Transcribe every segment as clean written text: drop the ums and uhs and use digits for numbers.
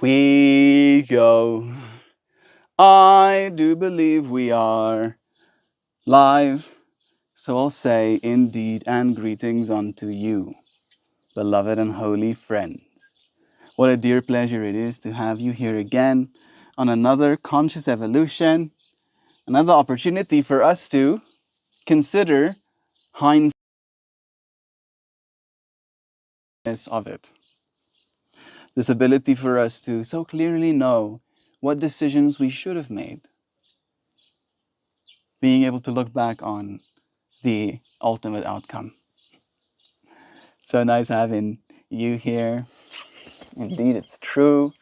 We go. I do believe we are live. So I'll say indeed and greetings unto you, beloved and holy friends. What a dear pleasure it is to have you here again on another conscious evolution, another opportunity for us to consider hindsight of it. This ability for us to so clearly know what decisions we should have made. Being able to look back on the ultimate outcome. So nice having you here. Indeed, it's true.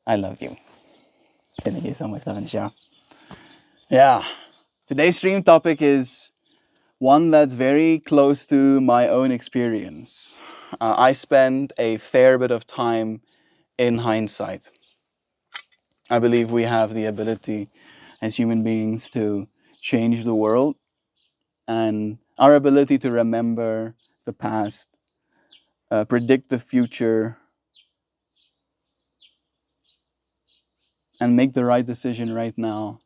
I love you. Sending you so much love and show. Yeah. Today's stream topic is one that's very close to my own experience. I spend a fair bit of time in hindsight. I believe we have the ability as human beings to change the world, and our ability to remember the past, predict the future, and make the right decision right now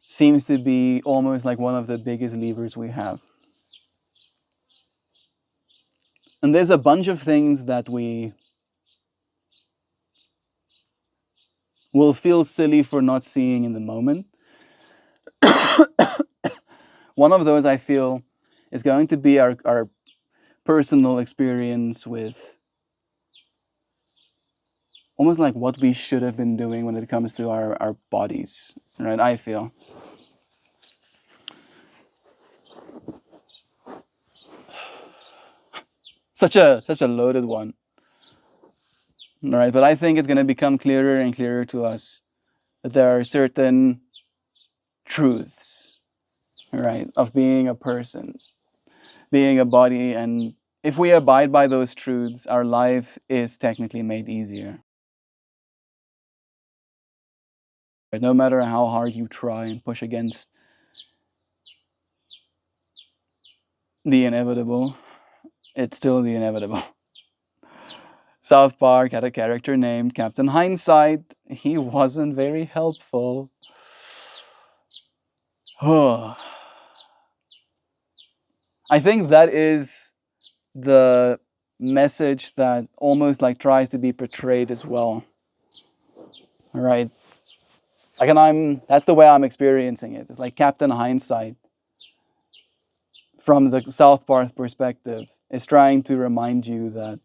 seems to be almost like one of the biggest levers we have. And there's a bunch of things that we will feel silly for not seeing in the moment. One of those I feel is going to be our personal experience with almost like what we should have been doing when it comes to our bodies, right? I feel. Such a loaded one, right? But I think it's going to become clearer and clearer to us that there are certain truths, right, of being a person, being a body, and if we abide by those truths, our life is technically made easier. No matter how hard you try and push against the inevitable, it's still the inevitable. South Park had a character named Captain Hindsight. He wasn't very helpful. I think that is the message that almost like tries to be portrayed as well. All right. Like, and that's the way I'm experiencing it. It's like Captain Hindsight from the South Park perspective is trying to remind you that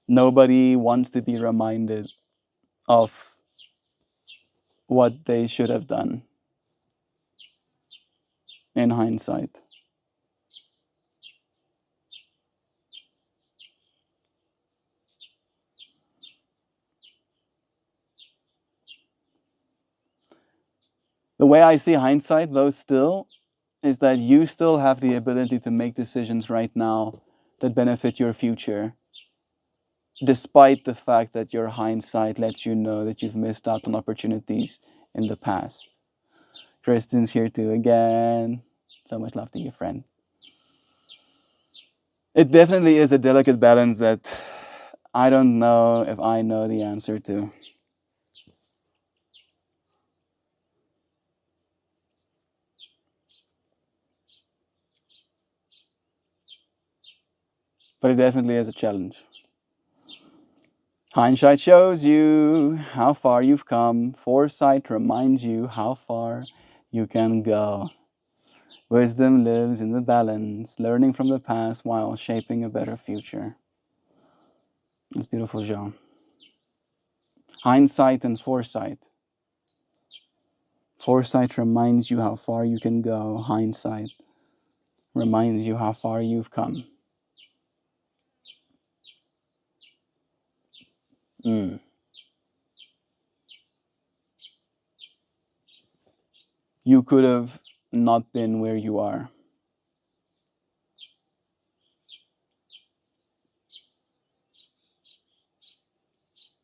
nobody wants to be reminded of what they should have done in hindsight. The way I see hindsight, though, still, is that you still have the ability to make decisions right now that benefit your future, despite the fact that your hindsight lets you know that you've missed out on opportunities in the past. Kristen's here too again. So much love to you, friend. It definitely is a delicate balance that I don't know if I know the answer to. But it definitely is a challenge. Hindsight shows you how far you've come. Foresight reminds you how far you can go. Wisdom lives in the balance, learning from the past while shaping a better future. It's beautiful, Jean. Hindsight and foresight. Foresight reminds you how far you can go. Hindsight reminds you how far you've come. You could have not been where you are.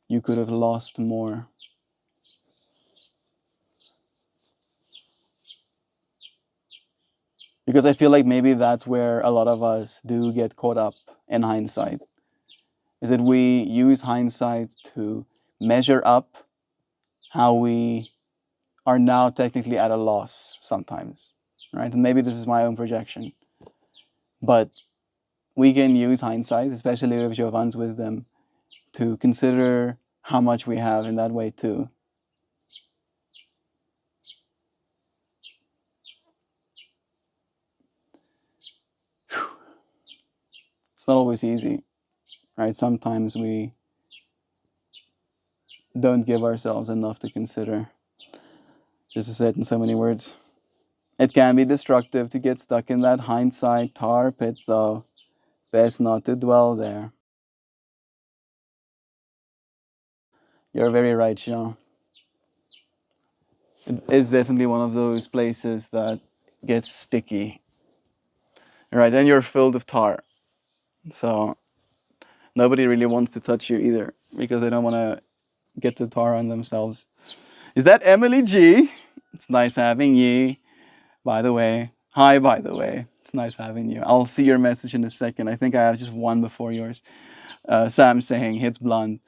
You could have lost more. Because I feel like maybe that's where a lot of us do get caught up in hindsight, is that we use hindsight to measure up how we are now technically at a loss sometimes, right? And maybe this is my own projection, but we can use hindsight, especially with Giovan's wisdom, to consider how much we have in that way too. It's not always easy, right? Sometimes we don't give ourselves enough to consider. Just to say it in so many words. It can be destructive to get stuck in that hindsight tar pit, though. Best not to dwell there. You're very right, Jean. It is definitely one of those places that gets sticky. Right, and you're filled with tar. So nobody really wants to touch you either because they don't want to get the tar on themselves. Is that Emily G? It's nice having you. By the way. Hi, by the way. It's nice having you. I'll see your message in a second. I think I have just one before yours. Sam saying, hits blonde.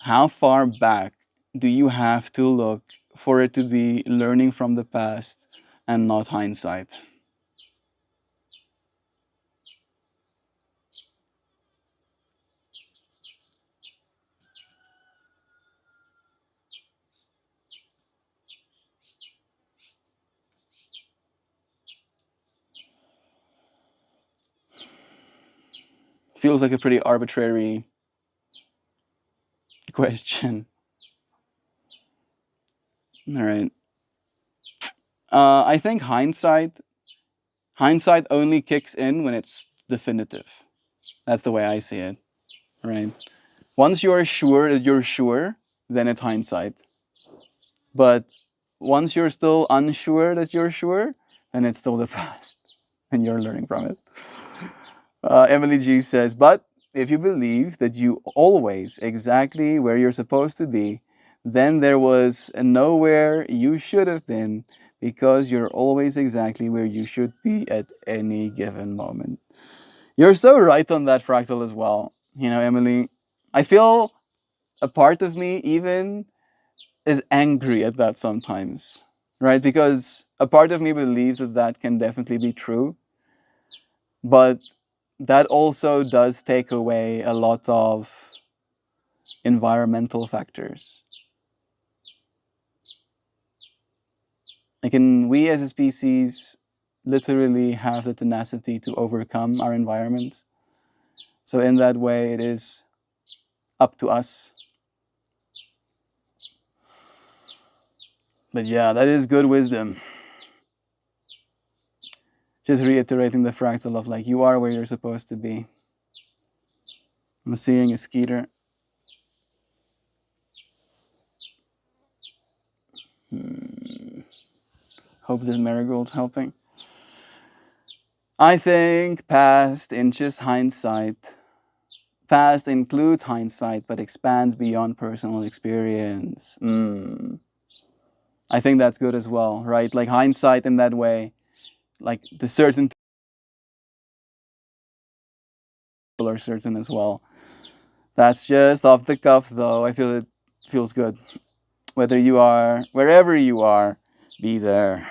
How far back do you have to look for it to be learning from the past and not hindsight? Feels like a pretty arbitrary question. All right. I think hindsight only kicks in when it's definitive. That's the way I see it, right? Once you're sure that you're sure, then it's hindsight. But once you're still unsure that you're sure, then it's still the past, and you're learning from it. Emily G says, but if you believe that you always exactly where you're supposed to be, then there was nowhere you should have been because you're always exactly where you should be at any given moment. You're so right on that fractal as well. You know, Emily, I feel a part of me even is angry at that sometimes, right? Because a part of me believes that that can definitely be true, but that also does take away a lot of environmental factors. Like, can we as a species literally have the tenacity to overcome our environment? So in that way, it is up to us. But yeah, that is good wisdom. Just reiterating the fractal of like, you are where you're supposed to be. I'm seeing a skeeter. Hope this marigold's helping. I think past inches hindsight. Past includes hindsight, but expands beyond personal experience. I think that's good as well, right? Like hindsight in that way, like the certain people are certain as well. That's just off the cuff, though. I feel it feels good. Whether you are, wherever you are, be there.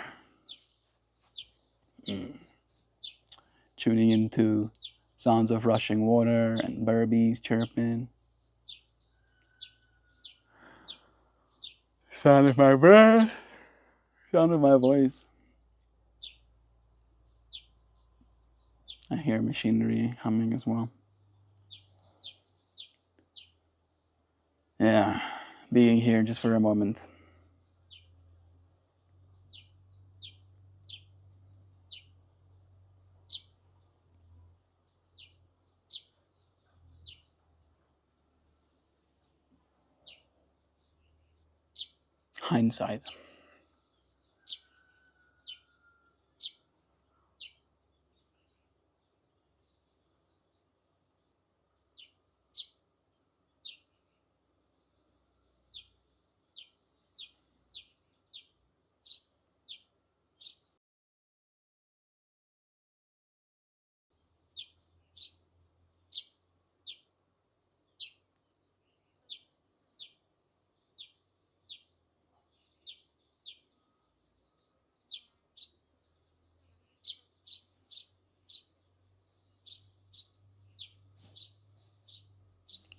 Tuning into sounds of rushing water and birdies chirping. Sound of my breath. Sound of my voice. I hear machinery humming as well. Yeah, being here just for a moment. Hindsight.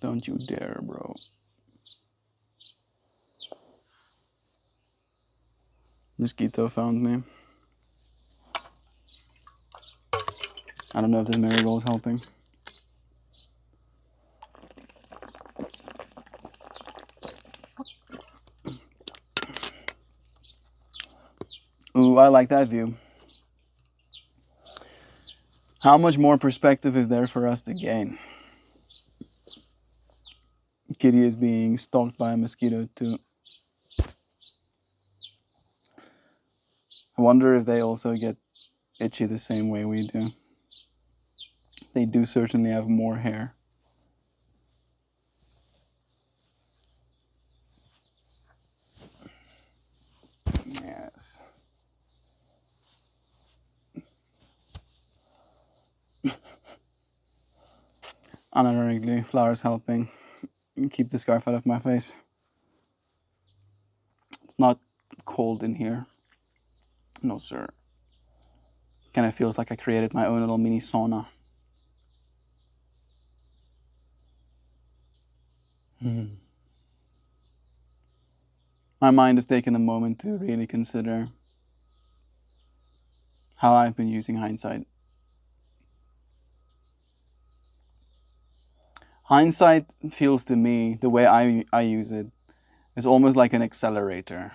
Don't you dare, bro. Mosquito found me. I don't know if this marigold's helping. Ooh, I like that view. How much more perspective is there for us to gain? Kitty is being stalked by a mosquito too. I wonder if they also get itchy the same way we do. They do certainly have more hair. Yes. Unironically, flowers helping keep the scarf out of my face. It's not cold in here. No, sir. Kind of feels like I created my own little mini sauna. My mind has taken a moment to really consider how I've been using hindsight. Hindsight feels to me, the way I use it, is almost like an accelerator.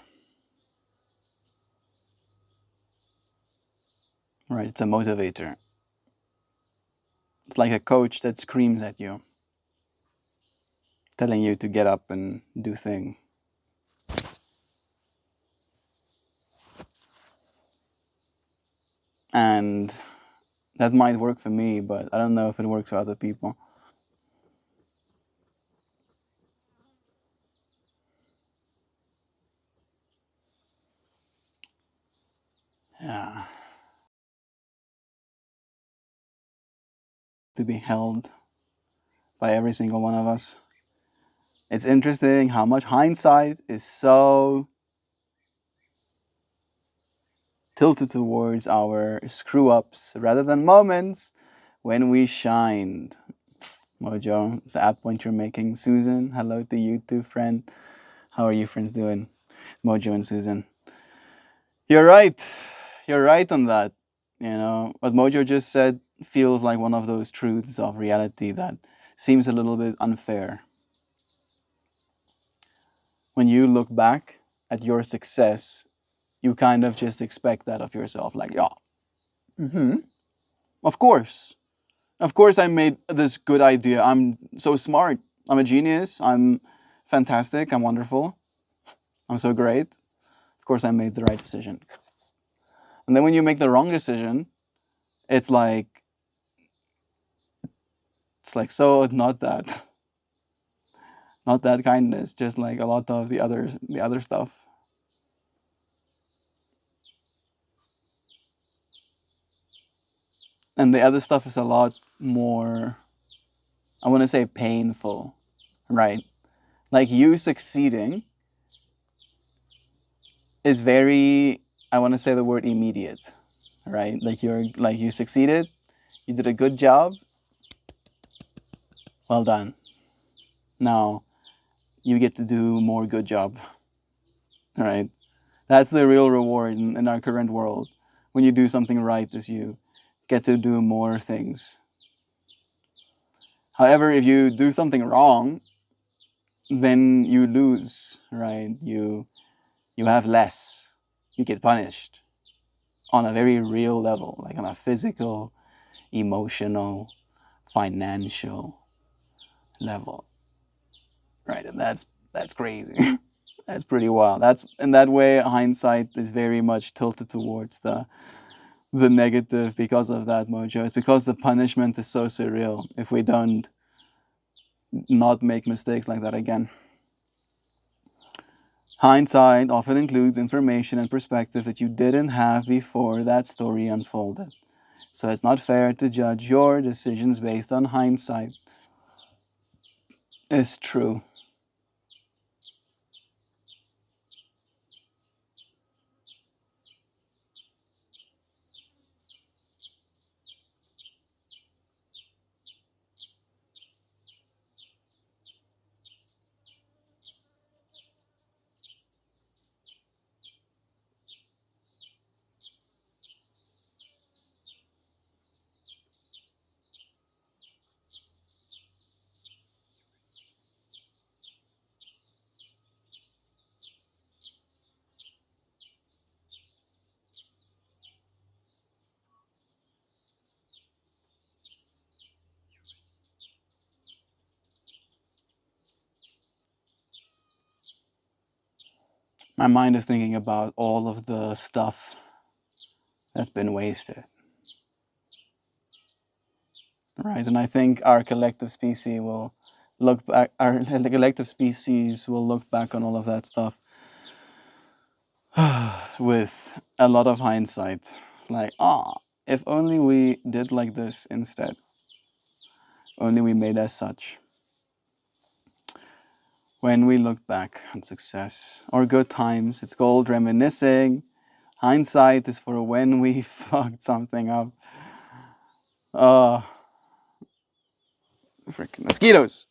Right? It's a motivator. It's like a coach that screams at you, telling you to get up and do things. And that might work for me, but I don't know if it works for other people. Yeah. To be held by every single one of us. It's interesting how much hindsight is so tilted towards our screw-ups rather than moments when we shined. Mojo, it's the app point you're making. Susan, hello to you too, friend. How are you friends doing? Mojo and Susan. You're right. You're right on that. You know, what Mojo just said feels like one of those truths of reality that seems a little bit unfair. When you look back at your success, you kind of just expect that of yourself. Like, yeah, of course. Of course I made this good idea. I'm so smart. I'm a genius. I'm fantastic. I'm wonderful. I'm so great. Of course I made the right decision. And then when you make the wrong decision, it's like so not that. Not that kindness, just like a lot of the other stuff. And the other stuff is a lot more, I want to say, painful, right? Like you succeeding is very, I want to say the word immediate, right? Like you succeeded, you did a good job, well done. Now you get to do more good job, right? That's the real reward in our current world. When you do something right, is you get to do more things. However, if you do something wrong, then you lose, right? You have less. You get punished on a very real level, like on a physical, emotional, financial level, right? And that's crazy. That's pretty wild. That's in that way, hindsight is very much tilted towards the negative because of that, Mojo. It's because the punishment is so surreal if we don't not make mistakes like that again. Hindsight often includes information and perspective that you didn't have before that story unfolded. So it's not fair to judge your decisions based on hindsight. It's true. My mind is thinking about all of the stuff that's been wasted. Right, and I think our collective species will look back. Our collective species will look back on all of that stuff with a lot of hindsight. Like, if only we did like this instead. Only we made as such. When we look back on success or good times, it's called reminiscing. Hindsight is for when we fucked something up. Freaking mosquitoes!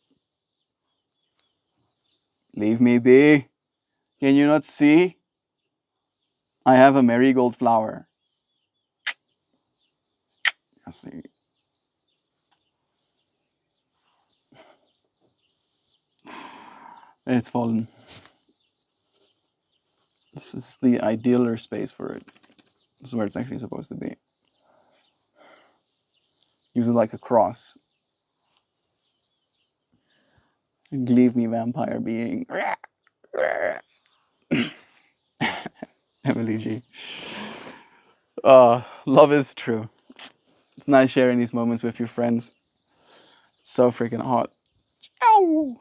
Leave me be. Can you not see? I have a marigold flower. I see. It's fallen. This is the idealer space for it. This is where it's actually supposed to be. Use it like a cross. And leave me, vampire being. Emily G. Love is true. It's nice sharing these moments with your friends. It's so freaking hot. Ow!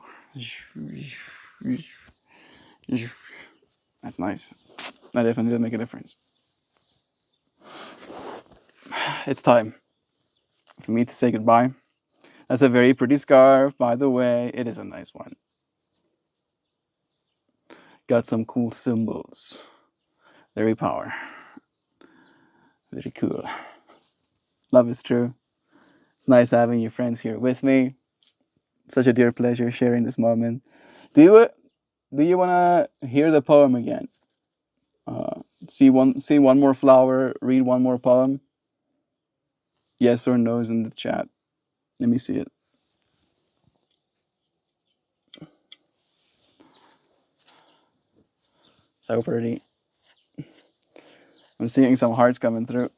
That's nice. That definitely did make a difference. It's time for me to say goodbye. That's a very pretty scarf, by the way. It is a nice one. Got some cool symbols. Very power. Very cool. Love is true. It's nice having you friends here with me. Such a dear pleasure sharing this moment. Do you want to hear the poem again? See one more flower, read one more poem? Yes or no's in the chat. Let me see it. So pretty. I'm seeing some hearts coming through.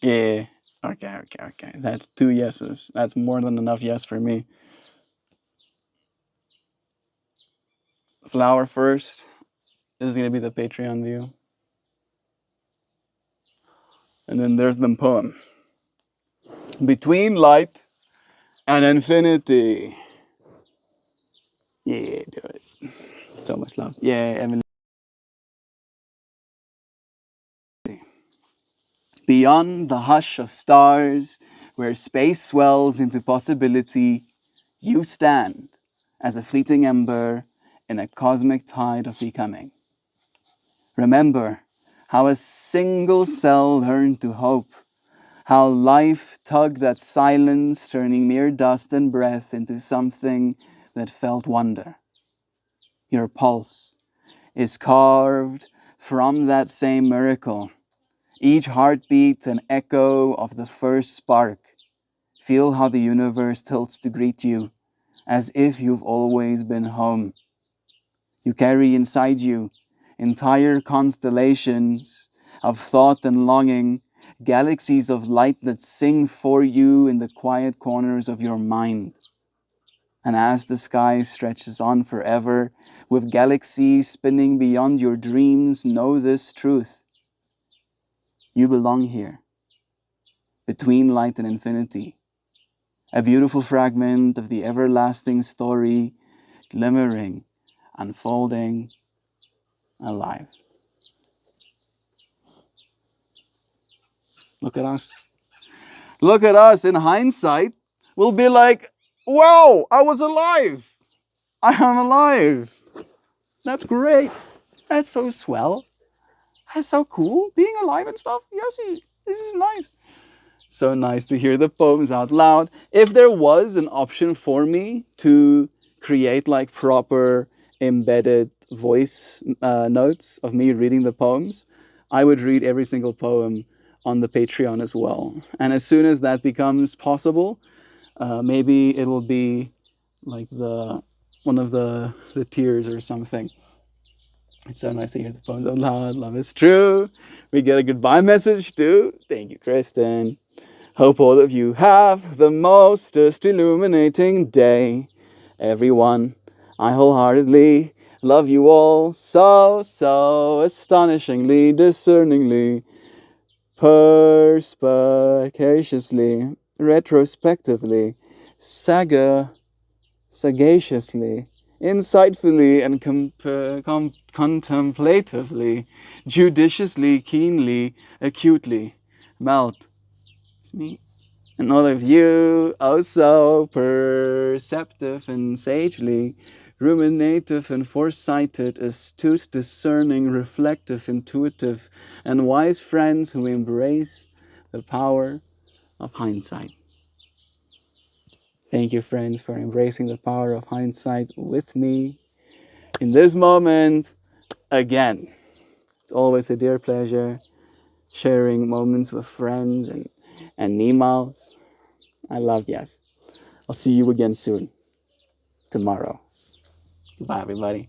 Yeah. Okay. That's 2 yeses. That's more than enough yes for me. Flower first. This is going to be the Patreon view. And then there's the poem. Between light and infinity. Yeah, do it. So much love. Yeah, Emily. Beyond the hush of stars, where space swells into possibility, you stand as a fleeting ember in a cosmic tide of becoming. Remember how a single cell learned to hope, how life tugged at silence, turning mere dust and breath into something that felt wonder. Your pulse is carved from that same miracle. Each heartbeat an echo of the first spark. Feel how the universe tilts to greet you, as if you've always been home. You carry inside you entire constellations of thought and longing, galaxies of light that sing for you in the quiet corners of your mind. And as the sky stretches on forever, with galaxies spinning beyond your dreams, know this truth. You belong here, between light and infinity, a beautiful fragment of the everlasting story, glimmering, unfolding, alive. Look at us. Look at us. In hindsight, we'll be like, wow, I was alive. I am alive. That's great. That's so swell. That's so cool. Being alive and stuff. Yes, this is nice. So nice to hear the poems out loud. If there was an option for me to create like proper embedded voice notes of me reading the poems, I would read every single poem on the Patreon as well. And as soon as that becomes possible, maybe it will be like one of the tiers or something. It's so nice to hear the poems out loud. Love is true. We get a goodbye message too. Thank you, Kristen. Hope all of you have the mostest illuminating day. Everyone, I wholeheartedly love you all so astonishingly, discerningly, perspicaciously, retrospectively, sagaciously, insightfully, and contemplatively, judiciously, keenly, acutely. Melt. It's me. And all of you, oh so perceptive and sagely, ruminative and foresighted, astute, discerning, reflective, intuitive, and wise friends who embrace the power of hindsight. Thank you, friends, for embracing the power of hindsight with me in this moment again. It's always a dear pleasure sharing moments with friends and animals. I love yes. I'll see you again soon. Tomorrow. Goodbye, everybody.